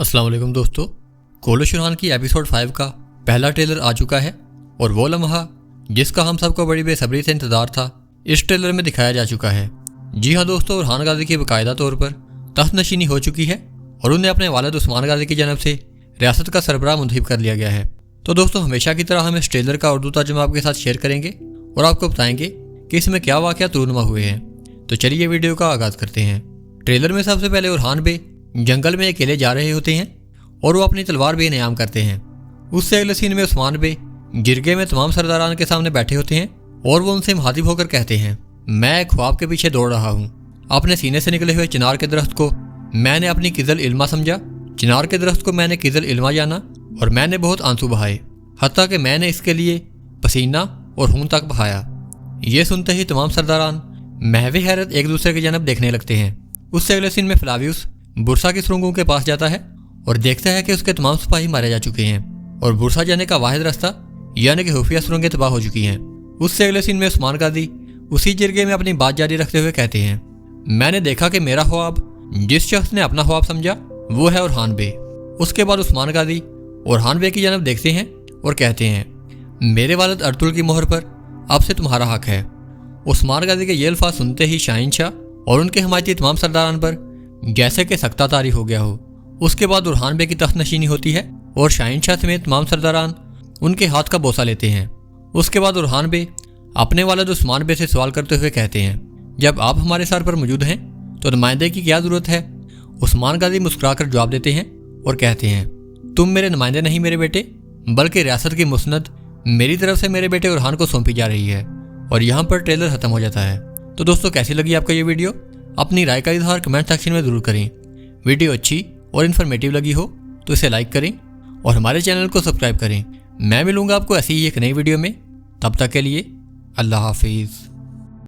अस्सलाम वालेकुम दोस्तों, कोलश उरहान की एपिसोड 5 का पहला ट्रेलर आ चुका है और वो लम्हा जिसका हम सबको बड़ी बेसब्री से इंतज़ार था इस ट्रेलर में दिखाया जा चुका है। जी हाँ दोस्तों, उरहान गाजी की बाकायदा तौर पर तख्त नशीनी हो चुकी है और उन्हें अपने वालिद उस्मान गाजी की जानब से रियासत का सरबराह मुंतखब कर लिया गया है। तो दोस्तों, हमेशा की तरह हम इस ट्रेलर का उर्दू तर्जुमा आपके साथ शेयर करेंगे और आपको बताएंगे कि इसमें क्या वाक़यात रूनुमा हुए हैं। तो चलिए वीडियो का आगाज़ करते हैं। ट्रेलर में सबसे पहले उरहान बे जंगल में अकेले जा रहे होते हैं और वो अपनी तलवार बेनियाम करते हैं। उससे अगले सीन में उस्मान बे जिरगे में तमाम सरदारान के सामने बैठे होते हैं और वो उनसे मुखातिब होकर कहते हैं, मैं एक ख्वाब के पीछे दौड़ रहा हूँ। अपने सीने से निकले हुए चिनार के दरख्त को मैंने अपनी किज़ल इल्मा समझा, चिनार के दरख्त को मैंने किज़ल इल्मा जाना और मैंने बहुत आंसू बहाए, हत्ता कि मैंने इसके लिए पसीना और खून तक बहाया। ये सुनते ही तमाम सरदारान महवे हैरत एक दूसरे की जानब देखने लगते हैं। उससे अगले सीन में फ्लावियस बुरसा की सुरंगों के पास जाता है और देखता है कि उसके तमाम सिपाही मारे जा चुके हैं और बुरसा जाने का वाहिद रास्ता यानी कि खुफिया सुरंगें तबाह हो चुकी हैं। उससे अगले सीन में उस्मान गाजी उसी जिरगे में अपनी बात जारी रखते हुए कहते हैं, मैंने देखा कि मेरा ख्वाब जिस शख्स ने अपना ख्वाब समझा वो है उरहान बे। उसके बाद उस्मान गाजी उरहान बे की जानब देखते हैं और कहते हैं, मेरे वालिद अर्तुल की मोहर पर अब से तुम्हारा हक है। उस्मान गाजी के ये अल्फाज सुनते ही शाहीन शाह और उनके हमायती तमाम सरदारान पर जैसे कि सख्ता तारी हो गया हो। उसके बाद उरहान बे की तख्त नशीनी होती है और शाहीन शाह समेत तमाम सरदारान उनके हाथ का बोसा लेते हैं। उसके बाद उरहान बे अपने वालिद उस्मान बे से सवाल करते हुए कहते हैं, जब आप हमारे सर पर मौजूद हैं तो नुमाइंदे की क्या ज़रूरत है। उस्मान गाजी मुस्कुराकर जवाब देते हैं और कहते हैं, तुम मेरे नुमाइंदे नहीं मेरे बेटे, बल्कि रियासत की मुसनद मेरी तरफ से मेरे बेटे उरहान को सौंपी जा रही है। और यहाँ पर ट्रेलर ख़त्म हो जाता है। तो दोस्तों, कैसी लगी आपको ये वीडियो? अपनी राय का इजहार कमेंट सेक्शन में ज़रूर करें। वीडियो अच्छी और इन्फॉर्मेटिव लगी हो तो इसे लाइक करें और हमारे चैनल को सब्सक्राइब करें। मैं मिलूंगा आपको ऐसी ही एक नई वीडियो में। तब तक के लिए अल्लाह हाफिज़।